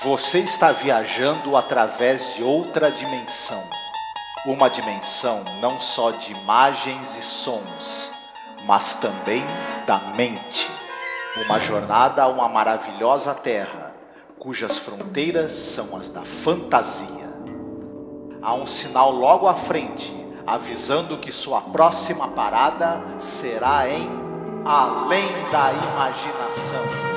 Você está viajando através de outra dimensão. Uma dimensão não só de imagens e sons, mas também da mente. Uma jornada a uma maravilhosa terra, cujas fronteiras são as da fantasia. Há um sinal logo à frente, avisando que sua próxima parada será em Além da Imaginação.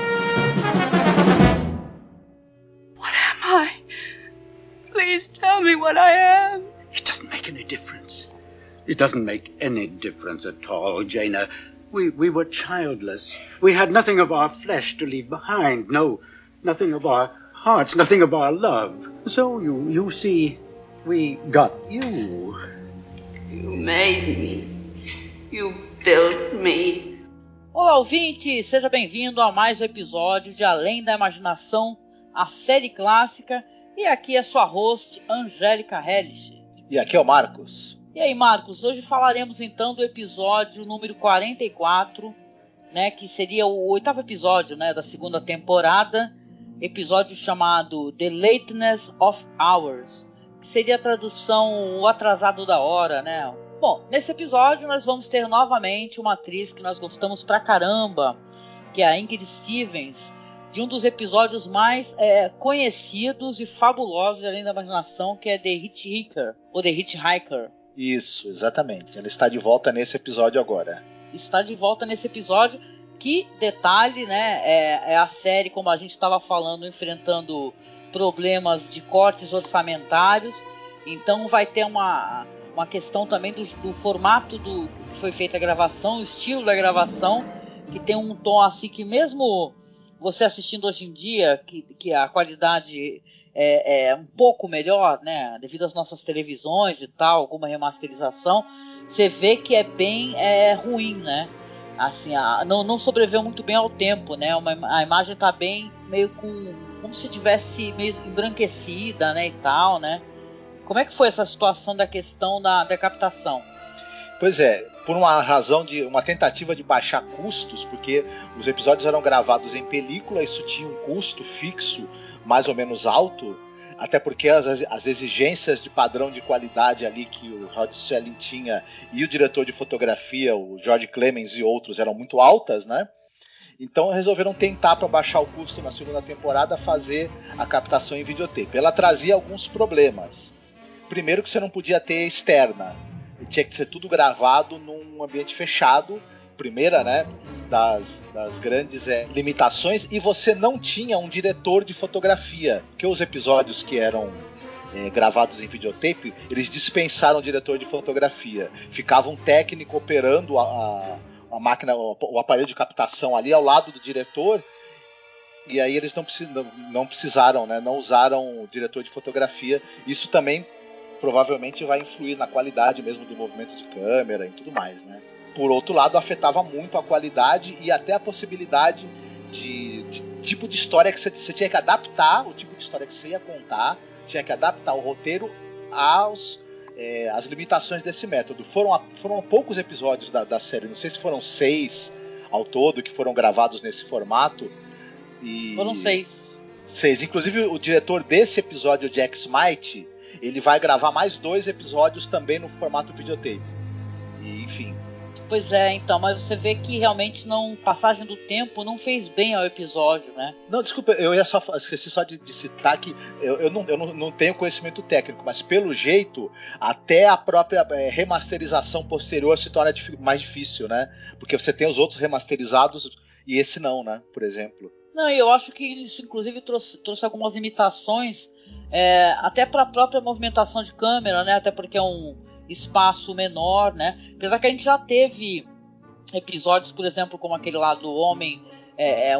What am I? Please tell me what I am. It doesn't make any difference. It doesn't make any difference at all, Jaina. We were childless. We had nothing of our flesh to leave behind. No, nothing of our hearts, nothing of our love. So you see, we got you. You made me. You built me. Olá, ouvinte! Seja bem-vindo a mais um episódio de Além da Imaginação, a série clássica. E aqui é sua host, Angélica Hellish. E aqui é o Marcos. E aí, Marcos, hoje falaremos então do episódio número 44, né, que seria o oitavo episódio, né, da segunda temporada, episódio chamado The Lateness of Hours, que seria a tradução O Atrasado da Hora, né? Bom, nesse episódio nós vamos ter novamente uma atriz que nós gostamos pra caramba, que é a Ingrid Stevens, de um dos episódios mais conhecidos e fabulosos de Além da Imaginação, que é The Hitchhiker, ou The Hitchhiker. Isso, exatamente. Ela está de volta nesse episódio agora. Está de volta nesse episódio, que, detalhe, né, é a série, como a gente estava falando, enfrentando problemas de cortes orçamentários. Então vai ter uma questão também do formato que foi feita a gravação, o estilo da gravação, que tem um tom assim que mesmo você assistindo hoje em dia, que a qualidade é um pouco melhor, né, devido às nossas televisões e tal, alguma remasterização, você vê que é bem ruim, né? Assim, não sobreviveu muito bem ao tempo, né? A imagem está bem meio como se tivesse meio embranquecida, né, e tal, né? Como é que foi essa situação da questão da captação? Pois é, por uma razão de uma tentativa de baixar custos, porque os episódios eram gravados em película, isso tinha um custo fixo mais ou menos alto, até porque as exigências de padrão de qualidade ali que o Rod Serling tinha e o diretor de fotografia, o George Clemens e outros, eram muito altas, né? Então resolveram tentar, para baixar o custo na segunda temporada, fazer a captação em videotape. Ela trazia alguns problemas. Primeiro que você não podia ter externa. E tinha que ser tudo gravado num ambiente fechado. Primeira, né, das grandes limitações. E você não tinha um diretor de fotografia. Porque os episódios que eram gravados em videotape, eles dispensaram o diretor de fotografia. Ficava um técnico operando a máquina, o aparelho de captação ali ao lado do diretor. E aí eles não precisaram, né, não usaram o diretor de fotografia. Isso também provavelmente vai influir na qualidade mesmo do movimento de câmera e tudo mais, né? Por outro lado, afetava muito a qualidade e até a possibilidade de tipo de história que você tinha que adaptar, o tipo de história que você ia contar, tinha que adaptar o roteiro às limitações desse método. Foram poucos episódios da série, não sei se foram 6 ao todo que foram gravados nesse formato. Foram 6. 6. Inclusive o diretor desse episódio, Jack Smite, ele vai gravar mais 2 episódios também no formato videotape. E, enfim. Pois é, então, mas você vê que realmente passagem do tempo não fez bem ao episódio, né? Não, desculpa, eu esqueci só de citar que eu não tenho conhecimento técnico, mas pelo jeito, até a própria remasterização posterior se torna mais difícil, né? Porque você tem os outros remasterizados e esse não, né? Por exemplo. Não, eu acho que isso inclusive trouxe algumas limitações, até para a própria movimentação de câmera, né? Até porque é um espaço menor, né? Apesar que a gente já teve episódios, por exemplo, como aquele lá do homem,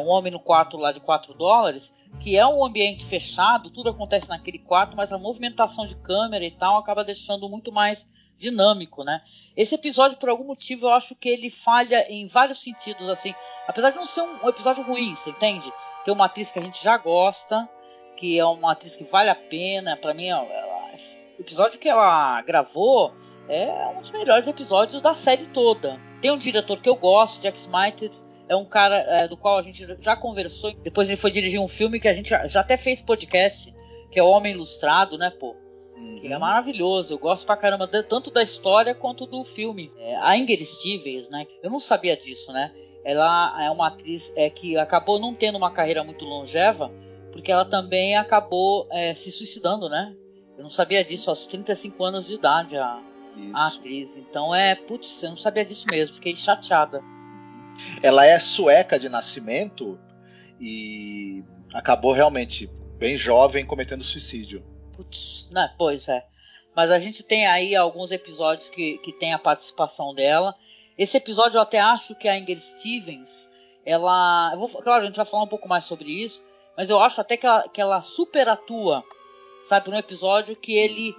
um homem no quarto lá de $4, que é um ambiente fechado, tudo acontece naquele quarto, mas a movimentação de câmera e tal acaba deixando muito mais dinâmico, né? Esse episódio, por algum motivo, eu acho que ele falha em vários sentidos, assim, apesar de não ser um episódio ruim, você entende? Tem uma atriz que a gente já gosta, que é uma atriz que vale a pena, pra mim, o episódio que ela gravou é um dos melhores episódios da série toda. Tem um diretor que eu gosto, Jack Smite, é um cara do qual a gente já conversou. Depois ele foi dirigir um filme que a gente já até fez podcast, que é O Homem Ilustrado, né, pô? Que é maravilhoso, eu gosto pra caramba tanto da história quanto do filme. A Inger Stevens, né? Eu não sabia disso, né? Ela é uma atriz que acabou não tendo uma carreira muito longeva, porque ela também acabou se suicidando, né? Eu não sabia disso, aos 35 anos de idade, a atriz. Então putz, eu não sabia disso mesmo, fiquei chateada. Ela é sueca de nascimento e acabou realmente bem jovem cometendo suicídio. Putz, né? Pois é. Mas a gente tem aí alguns episódios que tem a participação dela. Esse episódio eu até acho que a Inger Stevens, claro, a gente vai falar um pouco mais sobre isso, mas eu acho até que ela super atua, sabe, num episódio que ele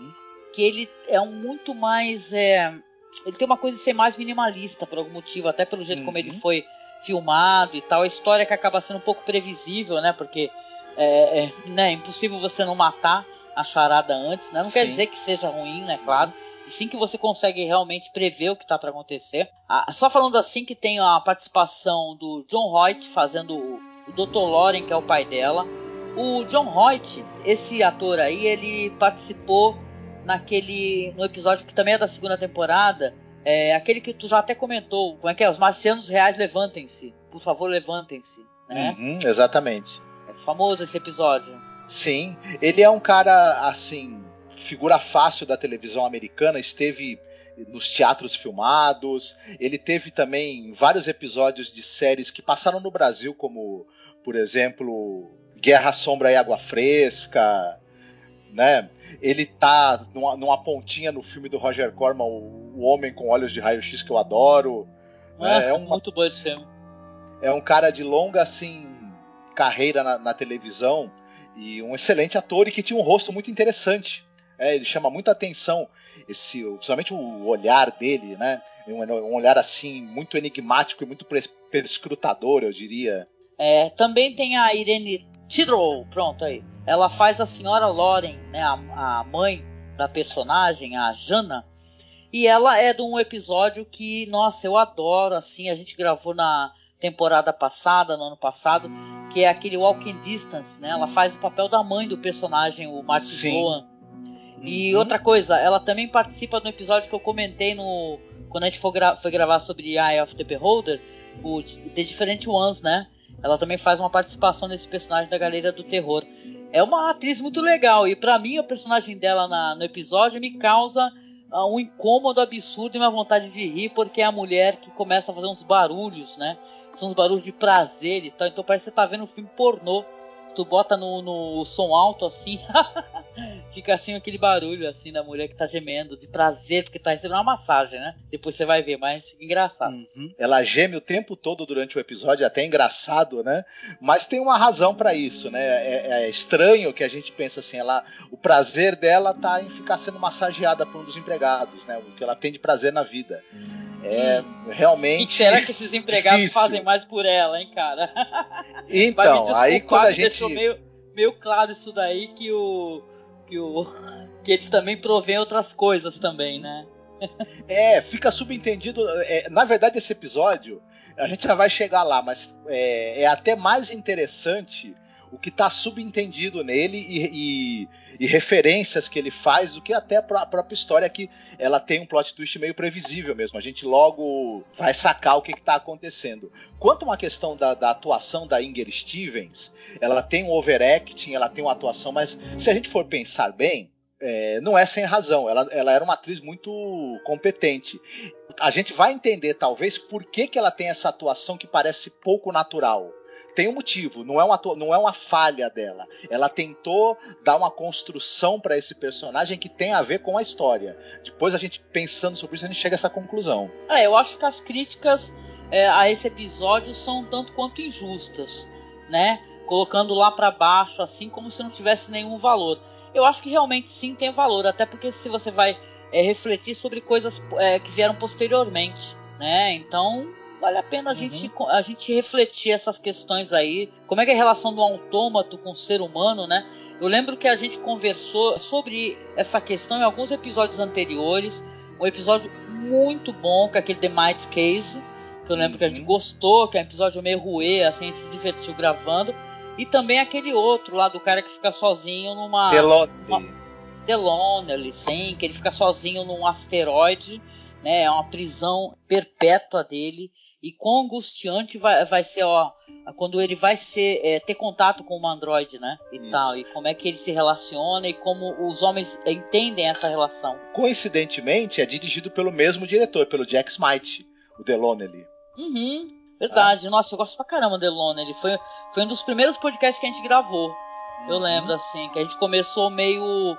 é muito mais... ele tem uma coisa de ser mais minimalista por algum motivo, até pelo jeito como ele foi filmado e tal. A história que acaba sendo um pouco previsível, né, porque é impossível você não matar a charada antes, né? Não quer dizer que seja ruim, né, claro, e sim que você consegue realmente prever o que está para acontecer. Só falando assim que tem a participação do John Hoyt fazendo o Dr. Loren, que é o pai dela. O John Hoyt, esse ator aí, ele participou no episódio que também é da segunda temporada, aquele que tu já até comentou, como é que é? Os marcianos reais levantem-se, por favor, levantem-se, né? Exatamente. É famoso esse episódio. Sim, ele é um cara, assim, figura fácil da televisão americana, esteve nos teatros filmados, ele teve também vários episódios de séries que passaram no Brasil, como, por exemplo, Guerra, Sombra e Água Fresca, né? Ele tá numa pontinha no filme do Roger Corman, O Homem com Olhos de Raio-X, que eu adoro. Né? Muito bom esse filme. É um cara de longa, assim, carreira na televisão, e um excelente ator e que tinha um rosto muito interessante. Ele chama muita atenção, principalmente o olhar dele, né? Um olhar assim muito enigmático e muito perscrutador, eu diria. Também tem a Irene Tidrow, pronto aí. Ela faz a senhora Loren, né? A mãe da personagem, a Jana. E ela é de um episódio que, nossa, eu adoro, assim, a gente gravou na temporada passada, no ano passado, que é aquele Walking Distance, né? Ela faz o papel da mãe do personagem, o Martin Sloan. E outra coisa, ela também participa do episódio que eu comentei quando a gente foi gravar sobre Eye of the Beholder, o The Different Ones, né? Ela também faz uma participação nesse personagem da Galera do Terror. É uma atriz muito legal, e pra mim a personagem dela no episódio me causa um incômodo absurdo e uma vontade de rir, porque é a mulher que começa a fazer uns barulhos, né? São uns barulhos de prazer e tal. Então parece que você tá vendo um filme pornô. Se tu bota no som alto assim, fica assim aquele barulho assim da mulher que tá gemendo, de prazer, porque tá recebendo uma massagem, né? Depois você vai ver, mas fica engraçado. Ela geme o tempo todo durante o episódio, é até engraçado, né? Mas tem uma razão pra isso, né? É estranho que a gente pensa assim, o prazer dela tá em ficar sendo massageada por um dos empregados, né? O que ela tem de prazer na vida. Realmente. E será que esses empregados fazem mais por ela, hein, cara? Então, aí quando a gente deixou meio claro isso daí que eles também provêm outras coisas também, né? Fica subentendido. Na verdade, esse episódio a gente já vai chegar lá, mas é até mais interessante o que está subentendido nele e referências que ele faz do que até a própria história, que ela tem um plot twist meio previsível mesmo. A gente logo vai sacar o que está acontecendo. Quanto a uma questão da atuação da Inger Stevens, ela tem um overacting, ela tem uma atuação, mas se a gente for pensar bem, não é sem razão. Ela era uma atriz muito competente. A gente vai entender talvez por que ela tem essa atuação que parece pouco natural. Tem um motivo, não é uma falha dela. Ela tentou dar uma construção para esse personagem que tem a ver com a história. Depois, a gente pensando sobre isso, a gente chega a essa conclusão. Eu acho que as críticas a esse episódio são tanto quanto injustas, né? Colocando lá para baixo, assim, como se não tivesse nenhum valor. Eu acho que realmente sim tem valor, até porque se você vai refletir sobre coisas que vieram posteriormente, né? Então vale a pena a gente refletir essas questões aí. Como é que é a relação do autômato com o ser humano, né? Eu lembro que a gente conversou sobre essa questão em alguns episódios anteriores. Um episódio muito bom, que é aquele The Might Case, que eu lembro que a gente gostou, que é um episódio meio ruê, assim, a gente se divertiu gravando. E também aquele outro lá do cara que fica sozinho numa... The Lonely, sim, que ele fica sozinho num asteroide, né? É uma prisão perpétua dele. E quão angustiante vai ser, ó, quando ele vai ter contato com uma androide, né? Tal, e como é que ele se relaciona e como os homens entendem essa relação. Coincidentemente, é dirigido pelo mesmo diretor, pelo Jack Smite, o The Lonely. Verdade. Nossa, eu gosto pra caramba do The Lonely. Foi um dos primeiros podcasts que a gente gravou. Eu lembro, assim, que a gente começou meio...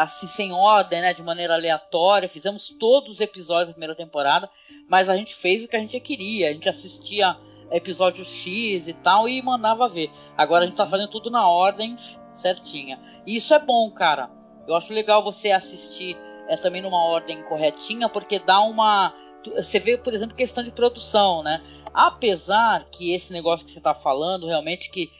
assim, sem ordem, né, de maneira aleatória. Fizemos todos os episódios da primeira temporada, mas a gente fez o que a gente queria. A gente assistia episódio X e tal e mandava ver. Agora a gente tá fazendo tudo na ordem certinha. E isso é bom, cara. Eu acho legal você assistir também numa ordem corretinha, porque dá uma... Você vê, por exemplo, questão de produção, né? Apesar que esse negócio que você tá falando, realmente que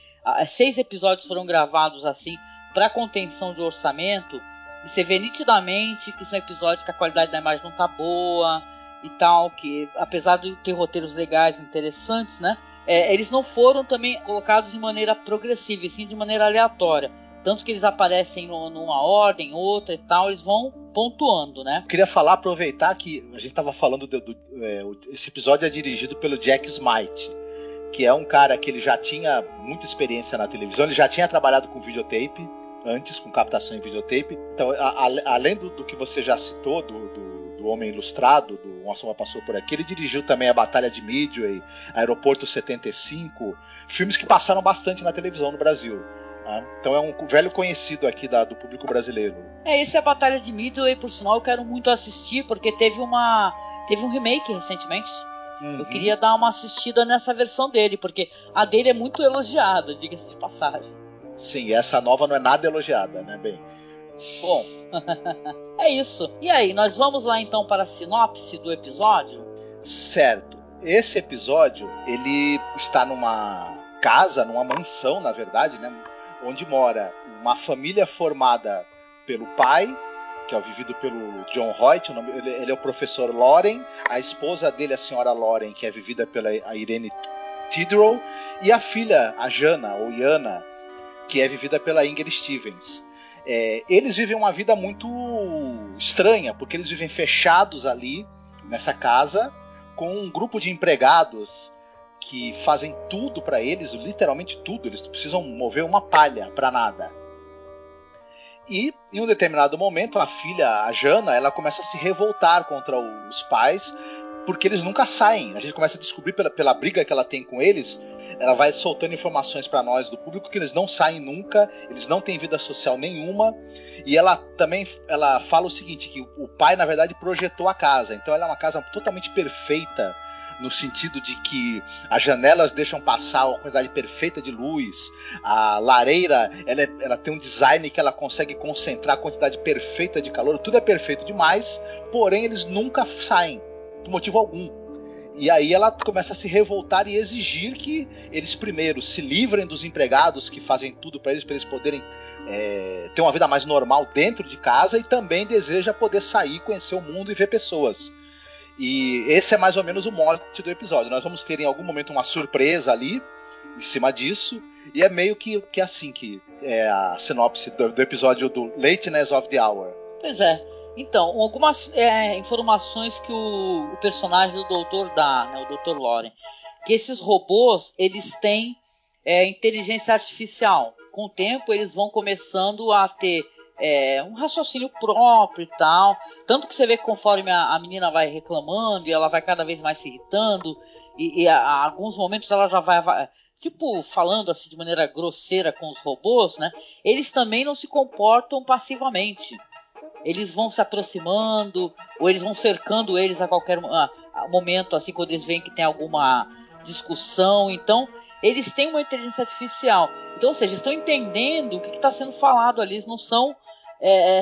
6 episódios foram gravados assim, para contenção de orçamento, e você vê nitidamente que são episódios que a qualidade da imagem não tá boa e tal, que apesar de ter roteiros legais, interessantes, né, eles não foram também colocados de maneira progressiva, e sim de maneira aleatória. Tanto que eles aparecem numa ordem, outra e tal, eles vão pontuando, né? Eu queria aproveitar que a gente estava falando, esse episódio é dirigido pelo Jack Smite, que é um cara que ele já tinha muita experiência na televisão, ele já tinha trabalhado com videotape, antes, com captação em videotape. Então, além do que você já citou, do Homem Ilustrado, do Uma Sombra Passou Por Aqui, ele dirigiu também a Batalha de Midway, Aeroporto 75, filmes que passaram bastante na televisão no Brasil. Né? Então é um velho conhecido aqui do público brasileiro. Esse é a Batalha de Midway, por sinal, eu quero muito assistir, porque teve um remake recentemente. Eu queria dar uma assistida nessa versão dele, porque a dele é muito elogiada, diga-se de passagem. Sim, essa nova não é nada elogiada, né, bem? Bom, é isso. E aí, nós vamos lá então para a sinopse do episódio? Certo. Esse episódio, ele está numa casa, numa mansão, na verdade, né, onde mora uma família formada pelo pai, que é vivido pelo John Hoyt, ele é o professor Loren, a esposa dele, a senhora Loren, que é vivida pela Irene Tidrow, e a filha, a Jana, ou Yana, que é vivida pela Inger Stevens. Eles vivem uma vida muito estranha, porque eles vivem fechados ali, nessa casa, com um grupo de empregados que fazem tudo para eles, literalmente tudo, eles precisam mover uma palha para nada. E, em um determinado momento, a filha, a Jana, ela começa a se revoltar contra os pais, porque eles nunca saem. A gente começa a descobrir pela briga que ela tem com eles, ela vai soltando informações para nós do público que eles não saem nunca, eles não têm vida social nenhuma. E ela fala o seguinte, que o pai, na verdade, projetou a casa. Então ela é uma casa totalmente perfeita, no sentido de que as janelas deixam passar uma quantidade perfeita de luz, a lareira ela tem um design que ela consegue concentrar a quantidade perfeita de calor, tudo é perfeito demais, porém eles nunca saem, por motivo algum. E aí ela começa a se revoltar e exigir que eles primeiro se livrem dos empregados que fazem tudo para eles poderem ter uma vida mais normal dentro de casa, e também deseja poder sair, conhecer o mundo e ver pessoas. E esse é mais ou menos o mote do episódio. Nós vamos ter em algum momento uma surpresa ali em cima disso, e é meio que assim que é a sinopse do episódio do Lateness of the Hour. Pois é. Então, algumas informações que o personagem do doutor dá, né, o Dr. Loren, que esses robôs, eles têm inteligência artificial. Com o tempo, eles vão começando a ter um raciocínio próprio e tal. Tanto que você vê que conforme a menina vai reclamando, e ela vai cada vez mais se irritando, e a alguns momentos ela já vai tipo, falando assim de maneira grosseira com os robôs, né? Eles também não se comportam passivamente. Eles vão se aproximando, ou eles vão cercando eles a qualquer momento, assim, quando eles veem que tem alguma discussão. Então, eles têm uma inteligência artificial. Então, ou seja, estão entendendo o que está sendo falado ali. Eles não são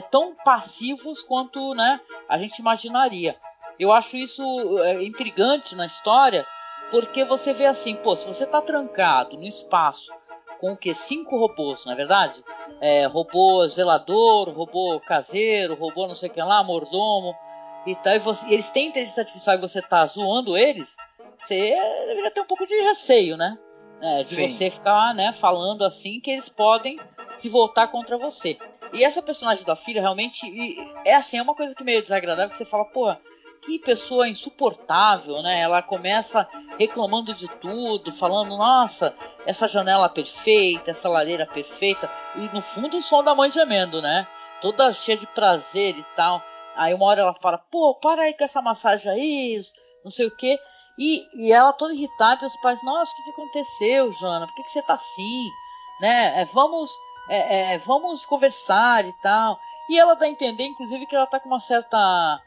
tão passivos quanto, né, a gente imaginaria. Eu acho isso intrigante na história, porque você vê assim, pô, se você está trancado no espaço com o quê? 5 robôs, não é verdade? Robô zelador, robô caseiro, robô não sei o que lá, mordomo e tal. E eles têm inteligência artificial e você está zoando eles, você deveria ter um pouco de receio, né? De Sim. você ficar, né, falando assim que eles podem se voltar contra você. E essa personagem da filha realmente é assim, é uma coisa que meio desagradável, que você fala, pô, que pessoa insuportável, né? Ela começa reclamando de tudo, falando, nossa, essa janela perfeita, essa lareira perfeita, e no fundo o som da mãe gemendo, né? Toda cheia de prazer e tal. Aí uma hora ela fala, pô, para aí com essa massagem aí, não sei o quê. E ela toda irritada, e os pais, nossa, o que aconteceu, Jana? Por que você tá assim? Né? Vamos conversar e tal. E ela dá a entender, inclusive, que ela tá com uma certa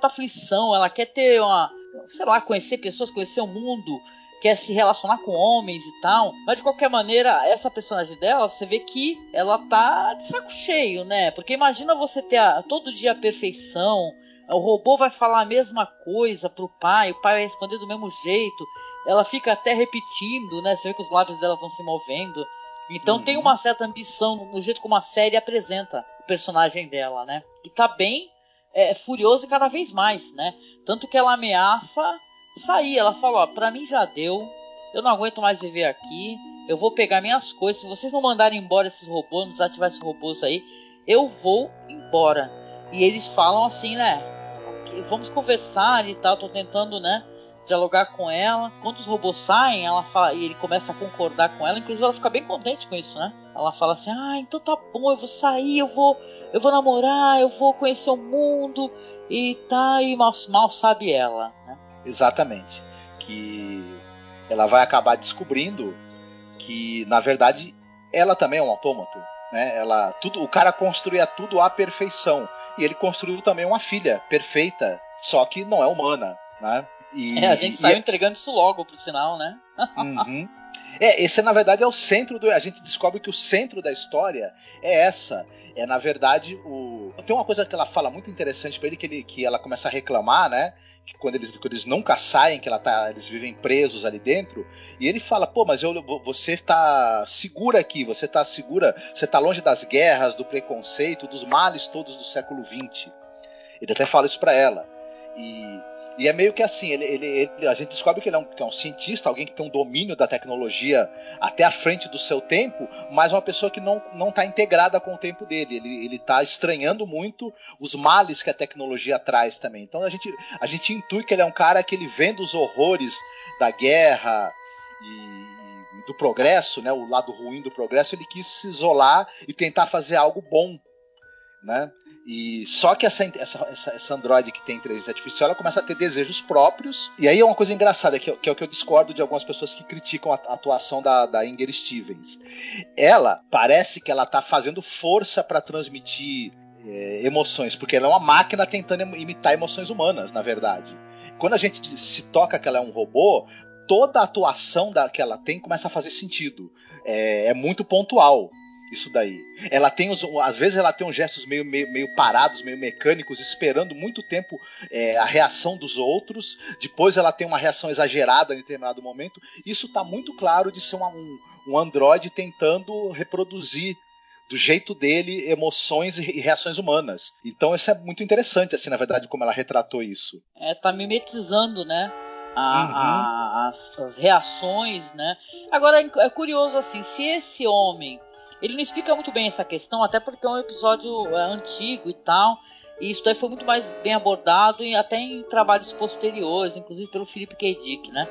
aflição. Ela quer ter sei lá, conhecer pessoas, conhecer o mundo, quer se relacionar com homens e tal. Mas de qualquer maneira, essa personagem dela, você vê que ela tá de saco cheio, né? Porque imagina você ter todo dia a perfeição. O robô vai falar a mesma coisa pro pai, o pai vai responder do mesmo jeito. Ela fica até repetindo, né? Você vê que os lábios dela estão se movendo. Então tem uma certa ambição no jeito como a série apresenta o personagem dela, né? Que tá bem furioso cada vez mais, né? Tanto que ela ameaça sair. Ela fala, ó, pra mim já deu. Eu não aguento mais viver aqui. Eu vou pegar minhas coisas. Se vocês não mandarem embora esses robôs, não desativar esses robôs aí, eu vou embora. E eles falam assim, né? Vamos conversar e tal. Tô tentando, né, dialogar com ela. Quando os robôs saem, ela fala, e ele começa a concordar com ela. Inclusive ela fica bem contente com isso, né? Ela fala assim, então tá bom, eu vou sair, eu vou namorar, eu vou conhecer o mundo e tá. E mal sabe ela, né? Exatamente. Que ela vai acabar descobrindo que, na verdade, ela também é um autômato, né? O cara construía tudo à perfeição. E ele construiu também uma filha perfeita, só que não é humana, né? A gente saiu entregando isso logo, por sinal, né? Uhum. Esse na verdade é o centro a gente descobre que o centro da história é essa. Na verdade, tem uma coisa que ela fala muito interessante pra ele, que ela começa a reclamar, né? Que quando eles nunca saem, que eles vivem presos ali dentro, e ele fala, pô, mas você tá segura aqui, você tá segura, você tá longe das guerras, do preconceito, dos males todos do século XX. Ele até fala isso pra ela. E é meio que assim, a gente descobre que ele é um cientista, alguém que tem um domínio da tecnologia até à frente do seu tempo, mas uma pessoa que não está integrada com o tempo dele. Ele está estranhando muito os males que a tecnologia traz também. Então a gente intui que ele é um cara que ele vendo os horrores da guerra e do progresso, né, o lado ruim do progresso, ele quis se isolar e tentar fazer algo bom, né? E só que essa androide que tem inteligência artificial, ela começa a ter desejos próprios. E aí é uma coisa engraçada, que é o que eu discordo de algumas pessoas que criticam a atuação da Inger Stevens. Ela parece que ela tá fazendo força para transmitir emoções, porque ela é uma máquina tentando imitar emoções humanas, na verdade. Quando a gente se toca que ela é um robô, toda a atuação que ela tem começa a fazer sentido. É muito pontual isso daí. Ela tem às vezes ela tem uns gestos meio parados, meio mecânicos, esperando muito tempo a reação dos outros. Depois ela tem uma reação exagerada em determinado momento. Isso está muito claro de ser um androide tentando reproduzir do jeito dele emoções e reações humanas. Então isso é muito interessante, assim, na verdade, como ela retratou isso. Tá mimetizando, né? As reações, né? Agora é curioso assim, se esse homem, ele não explica muito bem essa questão, até porque é um episódio antigo e tal, e isso daí foi muito mais bem abordado e até em trabalhos posteriores, inclusive pelo Philip K. Dick, né?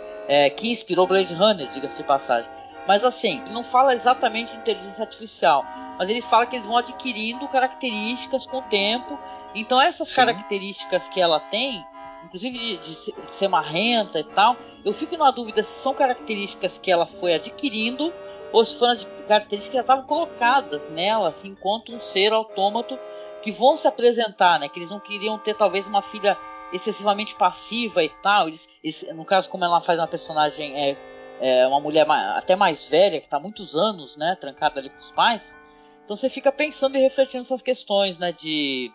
Que inspirou Blade Runner, diga-se de passagem. Mas assim, ele não fala exatamente de inteligência artificial, mas ele fala que eles vão adquirindo características com o tempo. Então essas características que ela tem, inclusive de ser marrenta e tal, eu fico na dúvida se são características que ela foi adquirindo ou se foram características que já estavam colocadas nela, assim, enquanto um ser autômato, que vão se apresentar, né? Que eles não queriam ter talvez uma filha excessivamente passiva e tal. No caso, como ela faz uma personagem uma mulher até mais velha, que está há muitos anos, né, trancada ali com os pais. Então você fica pensando e refletindo essas questões, né, de,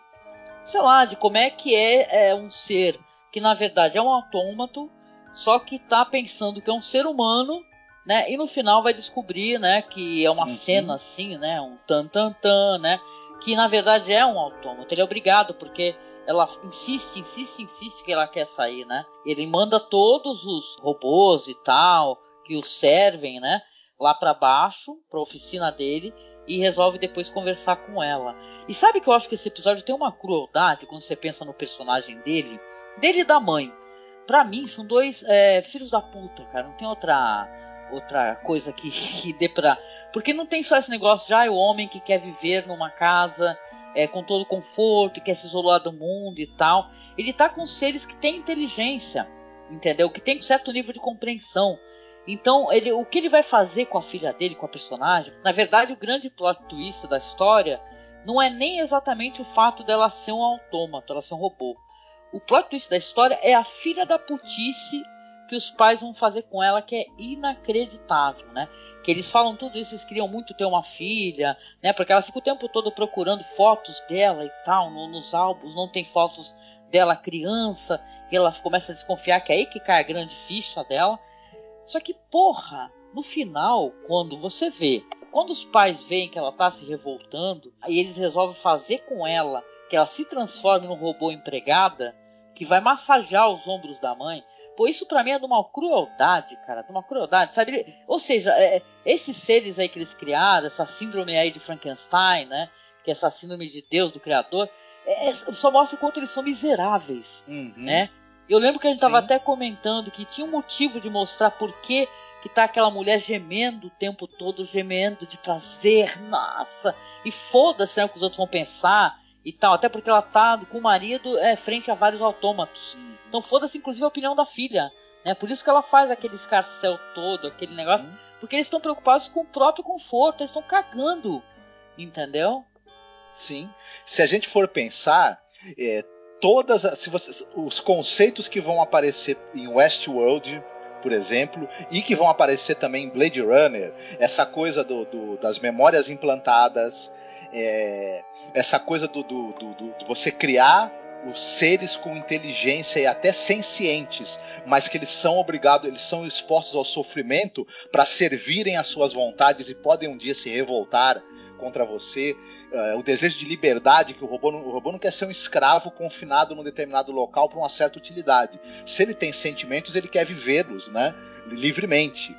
sei lá, de como é que é um ser que na verdade é um autômato, só que está pensando que é um ser humano, né, e no final vai descobrir, né, que é uma cena assim, né, um tan tan tan, né, que na verdade é um autômato. Ele é obrigado, porque ela insiste que ela quer sair, né? Ele manda todos os robôs e tal, que o servem, né? Lá pra baixo, pra oficina dele, e resolve depois conversar com ela. E sabe que eu acho que esse episódio tem uma crueldade quando você pensa no personagem dele e da mãe. Pra mim, são dois filhos da puta, cara. Não tem outra coisa que dê pra... Porque não tem só esse negócio de o homem que quer viver numa casa com todo conforto, quer se isolar do mundo e tal. Ele tá com seres que têm inteligência, entendeu? Que tem um certo nível de compreensão. Então, o que ele vai fazer com a filha dele, com a personagem, na verdade o grande plot twist da história não é nem exatamente o fato dela ser um autômato, ela ser um robô. O plot twist da história é a filha da putice que os pais vão fazer com ela, que é inacreditável, né? Que eles falam tudo isso, eles queriam muito ter uma filha, né? Porque ela fica o tempo todo procurando fotos dela e tal, nos álbuns não tem fotos dela criança, e ela começa a desconfiar que é aí que cai a grande ficha dela. Só que, porra, no final, quando você vê, quando os pais veem que ela tá se revoltando, aí eles resolvem fazer com ela que ela se transforme num robô empregada que vai massagear os ombros da mãe. Pô, isso pra mim é de uma crueldade, cara, de uma crueldade, sabe? Ou seja, esses seres aí que eles criaram, essa síndrome aí de Frankenstein, né? Que é essa síndrome de Deus, do Criador, só mostra o quanto eles são miseráveis, né? Eu lembro que a gente estava até comentando que tinha um motivo de mostrar por que tá aquela mulher gemendo o tempo todo, gemendo de prazer, nossa, e foda-se, né, o que os outros vão pensar e tal, até porque ela tá com o marido frente a vários autômatos. Então foda-se inclusive a opinião da filha, né? Por isso que ela faz aquele escarcéu todo, aquele negócio, porque eles estão preocupados com o próprio conforto, eles estão cagando, entendeu? Sim. Se a gente for pensar, os conceitos que vão aparecer em Westworld, por exemplo, e que vão aparecer também em Blade Runner, essa coisa das memórias implantadas, essa coisa do você criar os seres com inteligência e até sencientes, mas que eles são expostos ao sofrimento para servirem às suas vontades e podem um dia se revoltar contra você, o desejo de liberdade, que o robô não quer ser um escravo confinado num determinado local para uma certa utilidade. Se ele tem sentimentos, ele quer vivê-los, né, livremente.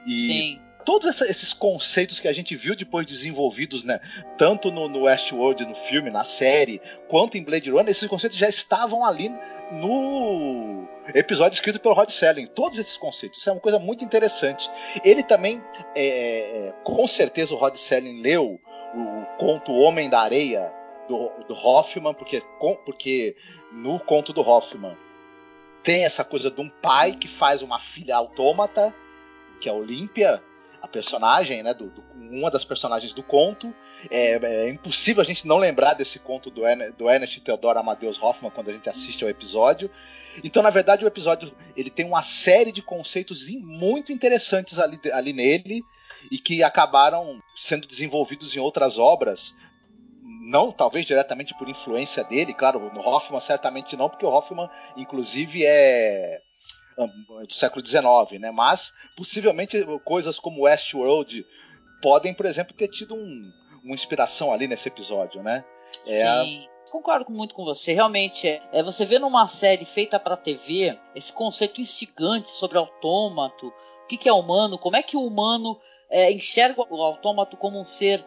E sim, todos esses conceitos que a gente viu depois desenvolvidos, né, tanto no Westworld, no filme, na série, quanto em Blade Runner, esses conceitos já estavam ali no episódio escrito pelo Rod Serling. Todos esses conceitos, isso é uma coisa muito interessante. Ele também, com certeza o Rod Serling leu o conto O Homem da Areia do Hoffman, porque no conto do Hoffman tem essa coisa de um pai que faz uma filha autômata, que é a Olímpia, a personagem, né, uma das personagens do conto. É impossível a gente não lembrar desse conto do Ernest Theodor Amadeus Hoffmann quando a gente assiste ao episódio. Então, na verdade, o episódio ele tem uma série de conceitos muito interessantes ali nele e que acabaram sendo desenvolvidos em outras obras, não talvez diretamente por influência dele, claro, no Hoffmann certamente não, porque o Hoffmann, inclusive, é do século XIX, né? Mas possivelmente coisas como Westworld podem, por exemplo, ter tido uma inspiração ali nesse episódio, né? Sim, concordo muito com você. Realmente, você vê numa série feita para TV esse conceito instigante sobre autômato, o que é humano, como é que o humano enxerga o autômato como um ser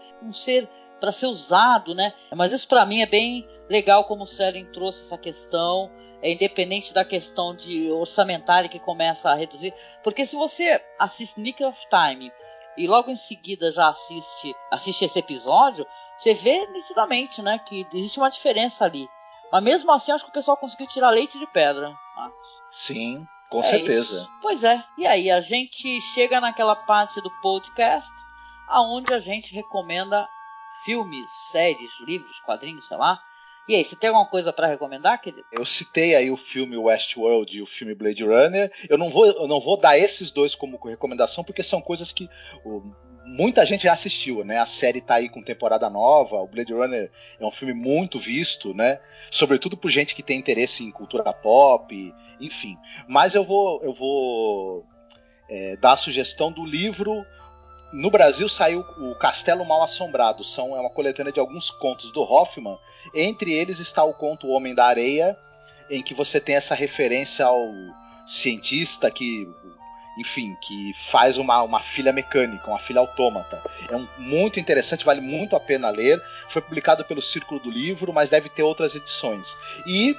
para ser usado, né? Mas isso para mim é bem legal como o Serling trouxe essa questão. Independente da questão de orçamentária que começa a reduzir, porque se você assiste Nick of Time e logo em seguida já assiste esse episódio, você vê nitidamente, né, que existe uma diferença ali. Mas mesmo assim, acho que o pessoal conseguiu tirar leite de pedra, Marcos. Sim, com certeza. Isso. Pois é. E aí, a gente chega naquela parte do podcast aonde a gente recomenda filmes, séries, livros, quadrinhos, sei lá. E aí, você tem alguma coisa para recomendar, querido? Eu citei aí o filme Westworld e o filme Blade Runner. Eu não vou dar esses dois como recomendação, porque são coisas que muita gente já assistiu, né? A série tá aí com temporada nova, o Blade Runner é um filme muito visto, né? Sobretudo por gente que tem interesse em cultura pop, enfim. Mas eu vou dar a sugestão do livro No Brasil saiu o Castelo Mal Assombrado, é uma coletânea de alguns contos do Hoffman. Entre eles está o conto O Homem da Areia, em que você tem essa referência ao cientista que faz uma filha mecânica, uma filha autômata. Muito interessante, vale muito a pena ler. Foi publicado pelo Círculo do Livro, mas deve ter outras edições. E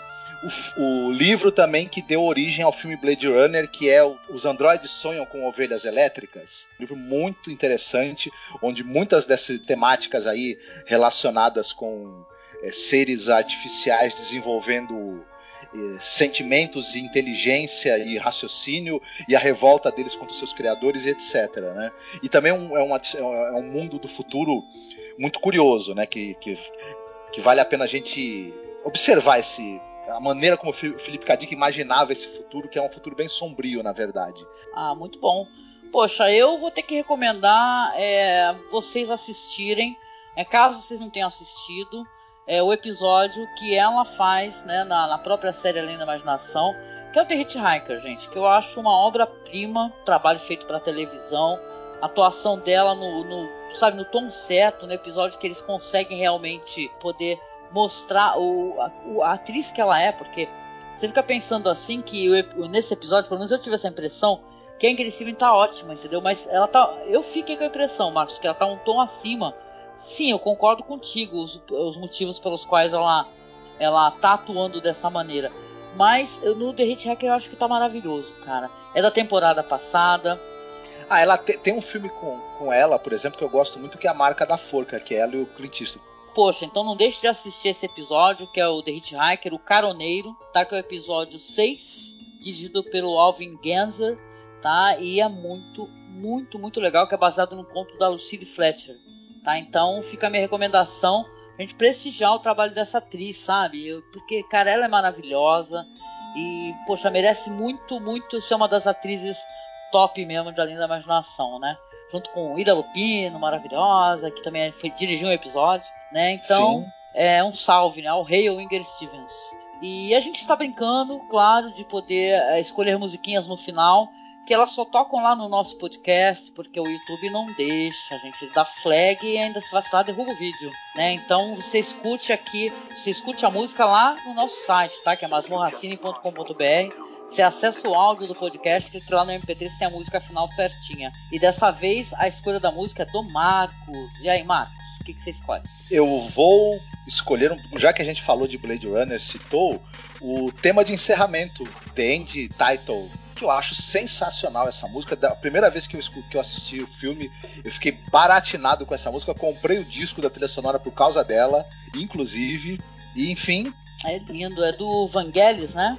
o livro também que deu origem ao filme Blade Runner, que é Os Androides Sonham com Ovelhas Elétricas. Um livro muito interessante, onde muitas dessas temáticas aí relacionadas com seres artificiais desenvolvendo sentimentos e inteligência e raciocínio e a revolta deles contra os seus criadores e etc. Né? E também é um mundo do futuro muito curioso, né? que vale a pena a gente observar a maneira como o Philip K. Dick imaginava esse futuro, que é um futuro bem sombrio, na verdade. Ah, muito bom. Poxa, eu vou ter que recomendar vocês assistirem, caso vocês não tenham assistido, o episódio que ela faz, né, na própria série Além da Imaginação, que é o The Hitchhiker, gente, que eu acho uma obra-prima, trabalho feito para televisão, a atuação dela no tom certo, no episódio que eles conseguem realmente poder mostrar a atriz que ela é, porque você fica pensando assim que nesse episódio, pelo menos eu tive essa impressão, que a Ingrid Steven tá ótima, entendeu? Mas eu fiquei com a impressão, Marcos, que ela tá um tom acima. Sim, eu concordo contigo, os motivos pelos quais ela tá atuando dessa maneira. Mas no The Hitchhiker eu acho que tá maravilhoso, cara. É da temporada passada. Ela tem um filme com ela, por exemplo, que eu gosto muito, que é A Marca da Forca, que é ela e o Clint Eastwood. Poxa, então não deixe de assistir esse episódio, que é o The Hitchhiker, o Caroneiro, tá? Que é o episódio 6, dirigido pelo Alvin Genzer, tá? E é muito, muito, muito legal, que é baseado no conto da Lucille Fletcher, tá? Então fica a minha recomendação, a gente prestigiar o trabalho dessa atriz, sabe? Porque, cara, ela é maravilhosa e, poxa, merece muito, muito ser uma das atrizes top mesmo de Além da Imaginação, né? Junto com Ida Lupino, maravilhosa, que também dirigiu um episódio, né? Então, sim, é um salve, né, ao Hail Inger Stevens. E a gente está brincando, claro, de poder escolher musiquinhas no final, que elas só tocam lá no nosso podcast, porque o YouTube não deixa, a gente dá flag e ainda se vacilar derruba o vídeo, né? Então você escute a música lá no nosso site, tá? Que é masmorracine.com.br. Você acessa o áudio do podcast, que lá no MP3 tem a música final certinha. E dessa vez a escolha da música é do Marcos. E aí, Marcos, o que você escolhe? Eu vou escolher, já que a gente falou de Blade Runner, citou o tema de encerramento, The End Title, que eu acho sensacional essa música. Da primeira vez que eu assisti o filme, eu fiquei baratinado com essa música. Eu comprei o disco da trilha sonora por causa dela, inclusive. E enfim. É lindo, é do Vangelis, né?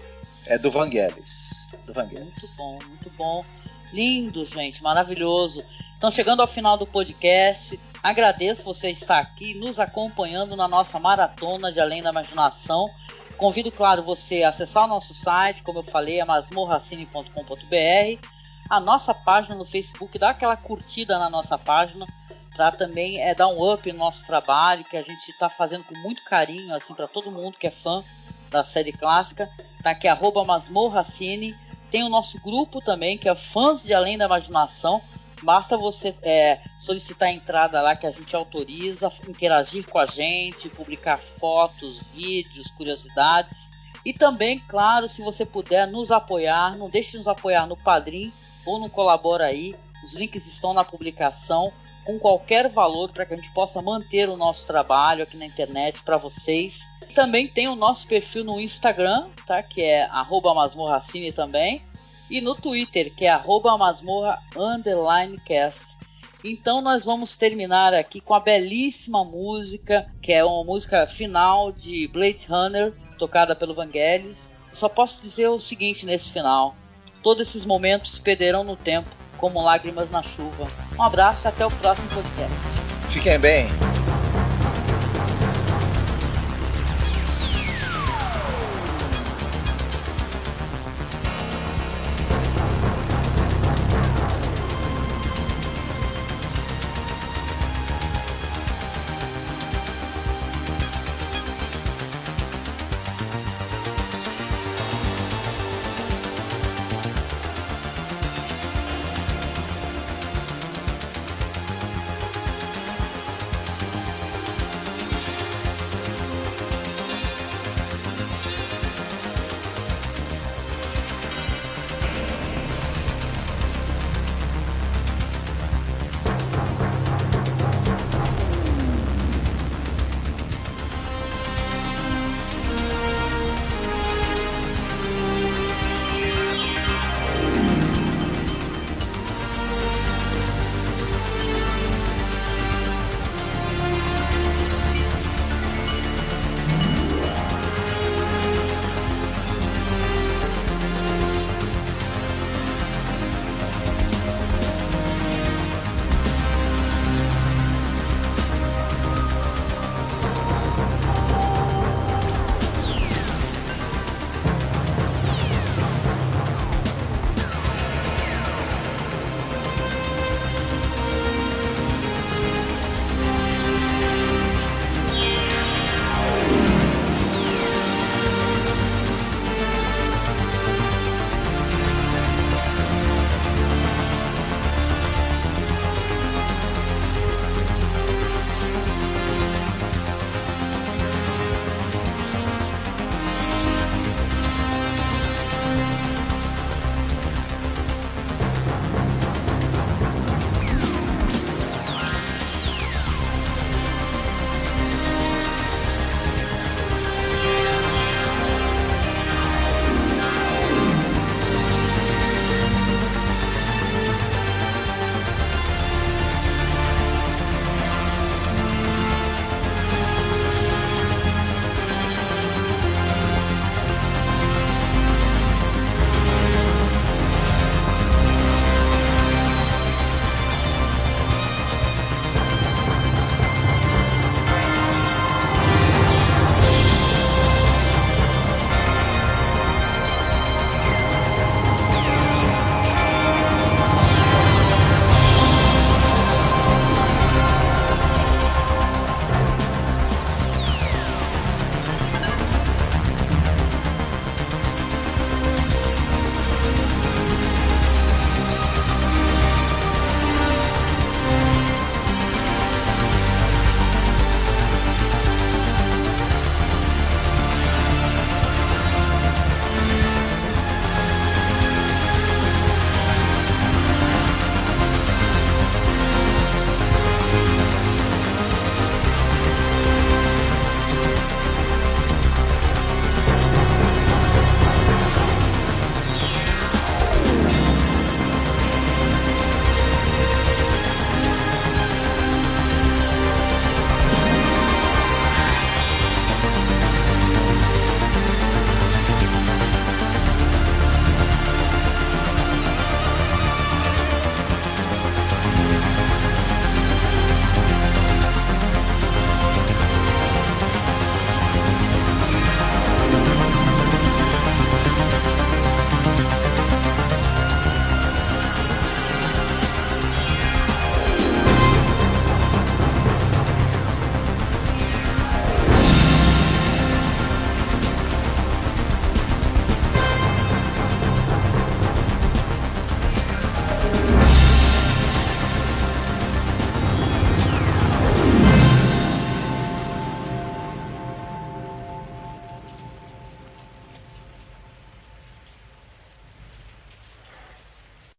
É do Vangelis. Muito bom, muito bom. Lindo, gente, maravilhoso. Então, chegando ao final do podcast, agradeço você estar aqui nos acompanhando na nossa maratona de Além da Imaginação. Convido, claro, você a acessar o nosso site, como eu falei, é masmorracine.com.br, a nossa página no Facebook, dá aquela curtida na nossa página, para também dar um up no nosso trabalho, que a gente está fazendo com muito carinho, assim, para todo mundo que é fã da série clássica, tá aqui, @masmorracine. Tem o nosso grupo também, que é Fãs de Além da Imaginação. Basta você solicitar a entrada lá, que a gente autoriza, interagir com a gente, publicar fotos, vídeos, curiosidades. E também, claro, se você puder nos apoiar, não deixe de nos apoiar no Padrim ou no Colabora Aí. Os links estão na publicação, com qualquer valor, para que a gente possa manter o nosso trabalho aqui na internet para vocês. E também tem o nosso perfil no Instagram, tá? Que é @masmorracine também. E no Twitter, que é @masmorra_cast. Então nós vamos terminar aqui com a belíssima música, que é uma música final de Blade Runner, tocada pelo Vangelis. Só posso dizer o seguinte nesse final: todos esses momentos se perderão no tempo, como lágrimas na chuva. Um abraço e até o próximo podcast. Fiquem bem.